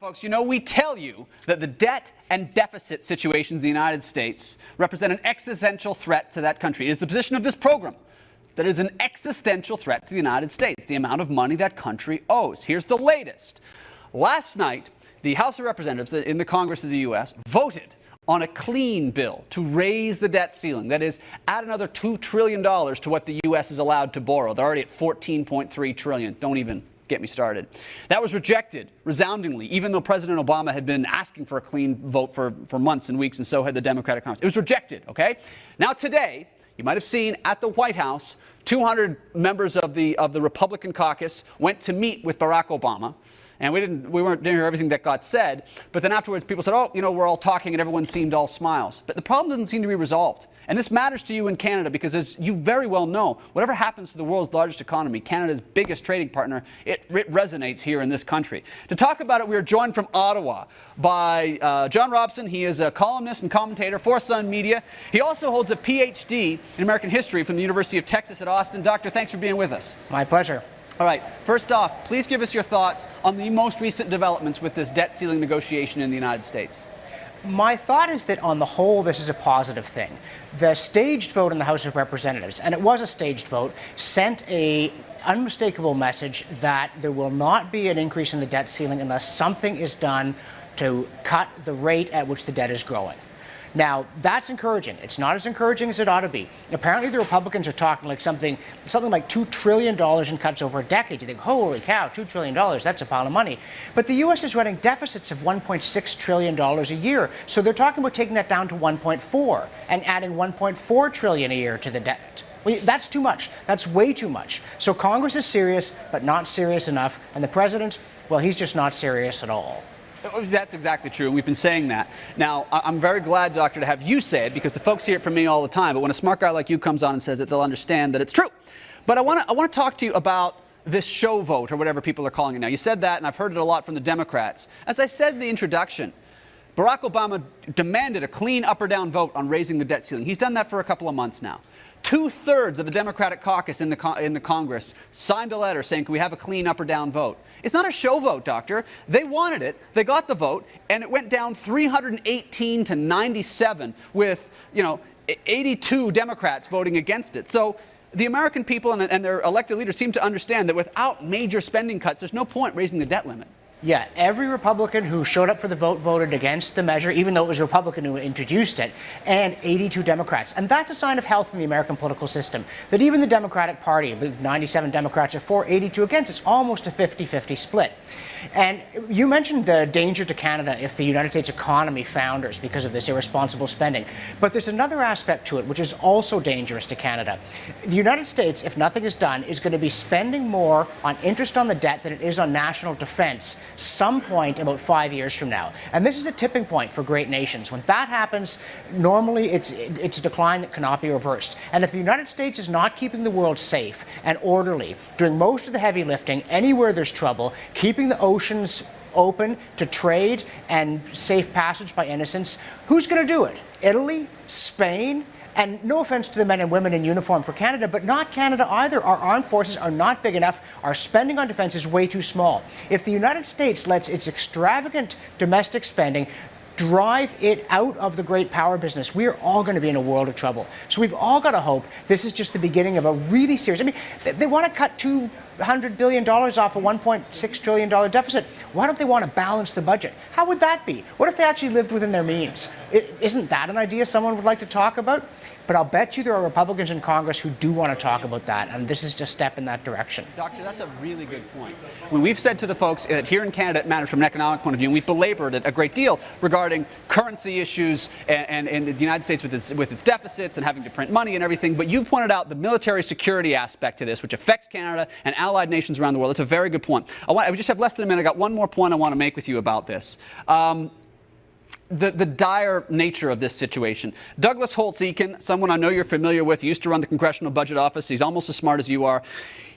Folks, you know, we tell you that the debt and deficit situations in the United States represent an existential threat to that country. It is the position of this program that is an existential threat to the United States, the amount of money that country owes. Here's the latest. Last night, the House of Representatives in the Congress of the U.S. voted on a clean bill to raise the debt ceiling. That is, add another $2 trillion to what the U.S. is allowed to borrow. They're already at $14.3 trillion. Don't even get me started. That was rejected resoundingly, even though President Obama had been asking for a clean vote for months and weeks, and so had the Democratic Congress. It was rejected, okay? Now today, you might have seen at the White House, 200 members of the Republican caucus went to meet with Barack Obama. And we didn't hear everything that got said. But then afterwards, people said, oh, you know, we're all talking, and everyone seemed all smiles. But the problem doesn't seem to be resolved. And this matters to you in Canada because, as you very well know, whatever happens to the world's largest economy, Canada's biggest trading partner, it resonates here in this country. To talk about it, we are joined from Ottawa by John Robson. He is a columnist and commentator for Sun Media. He also holds a PhD in American history from the University of Texas at Austin. Doctor, thanks for being with us. My pleasure. All right. First off, please give us your thoughts on the most recent developments with this debt ceiling negotiation in the United States. My thought is that on the whole, this is a positive thing. The staged vote in the House of Representatives, and it was a staged vote, sent an unmistakable message that there will not be an increase in the debt ceiling unless something is done to cut the rate at which the debt is growing. Now, that's encouraging. It's not as encouraging as it ought to be. Apparently, the Republicans are talking like something like $2 trillion in cuts over a decade. You think, holy cow, $2 trillion, that's a pile of money. But the U.S. is running deficits of $1.6 trillion a year. So they're talking about taking that down to 1.4 and adding $1.4 trillion a year to the debt. Well, that's too much. That's way too much. So Congress is serious, but not serious enough. And the president, well, he's just not serious at all. That's exactly true, and we've been saying that. Now, I'm very glad, Doctor, to have you say it, because the folks hear it from me all the time, but when a smart guy like you comes on and says it, they'll understand that it's true. But I want to talk to you about this show vote, or whatever people are calling it now. You said that, and I've heard it a lot from the Democrats. As I said in the introduction, Barack Obama demanded a clean up or down vote on raising the debt ceiling. He's done that for a couple of months now. 2/3 of the Democratic caucus in the Congress signed a letter saying, can we have a clean up or down vote? It's not a show vote, Doctor. They wanted it. They got the vote, and it went down 318 to 97 with, 82 Democrats voting against it. So the American people and their elected leaders seem to understand that without major spending cuts, there's no point raising the debt limit. Yeah, every Republican who showed up for the vote voted against the measure, even though it was a Republican who introduced it, and 82 Democrats. And that's a sign of health in the American political system, that even the Democratic Party, 97 Democrats are for, 82 against, it's almost a 50-50 split. And you mentioned the danger to Canada if the United States economy founders because of this irresponsible spending. But there's another aspect to it which is also dangerous to Canada. The United States, if nothing is done, is going to be spending more on interest on the debt than it is on national defense some point about 5 years from now. And this is a tipping point for great nations. When that happens, normally it's a decline that cannot be reversed. And if the United States is not keeping the world safe and orderly, doing most of the heavy lifting anywhere there's trouble, keeping the oceans open to trade and safe passage by innocents, who's going to do it? Italy? Spain? And no offense to the men and women in uniform for Canada, but not Canada either. Our armed forces are not big enough. Our spending on defense is way too small. If the United States lets its extravagant domestic spending drive it out of the great power business, we're all going to be in a world of trouble. So we've all got to hope this is just the beginning of a really serious... I mean, they want to cut $200 billion off a $1.6 trillion deficit. Why don't they want to balance the budget? How would that be? What if they actually lived within their means? Isn't that an idea someone would like to talk about? But I'll bet you there are Republicans in Congress who do want to talk about that, and this is just a step in that direction. Doctor, that's a really good point. When we've said to the folks that here in Canada it matters from an economic point of view, and we've belabored it a great deal regarding currency issues and the United States with its deficits and having to print money and everything, but you pointed out the military security aspect to this, which affects Canada and allied nations around the world. It's a very good point. We just have less than a minute. I got one more point I want to make with you about this. The dire nature of this situation. Douglas Holtz-Eakin, someone I know you're familiar with, he used to run the Congressional Budget Office. He's almost as smart as you are.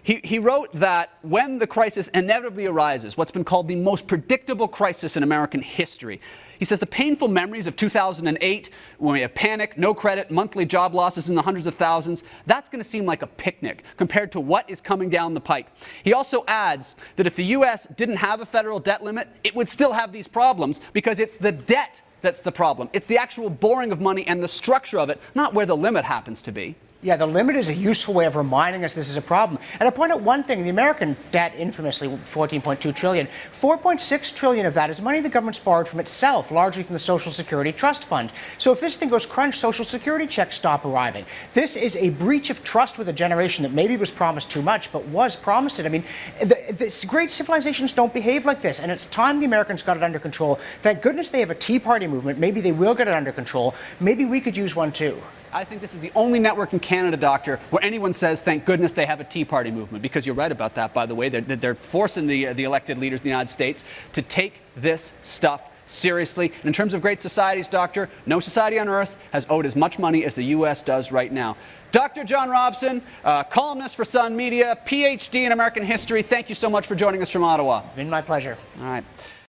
He wrote that when the crisis inevitably arises, what's been called the most predictable crisis in American history, he says the painful memories of 2008, when we have panic, no credit, monthly job losses in the hundreds of thousands, that's going to seem like a picnic compared to what is coming down the pike. He also adds that if the U.S. didn't have a federal debt limit, it would still have these problems because it's the debt that's the problem. It's the actual borrowing of money and the structure of it, not where the limit happens to be. Yeah, the limit is a useful way of reminding us this is a problem. And I point out one thing, the American debt, infamously $14.2 trillion, $4.6 trillion of that is money the government's borrowed from itself, largely from the Social Security Trust Fund. So if this thing goes crunch, Social Security checks stop arriving. This is a breach of trust with a generation that maybe was promised too much, but was promised it. I mean, the great civilizations don't behave like this, and it's time the Americans got it under control. Thank goodness they have a Tea Party movement. Maybe they will get it under control. Maybe we could use one too. I think this is the only network in Canada, Doctor, where anyone says, thank goodness they have a Tea Party movement. Because you're right about that, by the way. They're forcing the elected leaders in the United States to take this stuff seriously. And in terms of great societies, Doctor, no society on earth has owed as much money as the U.S. does right now. Dr. John Robson, columnist for Sun Media, PhD in American history, thank you so much for joining us from Ottawa. Been my pleasure. All right.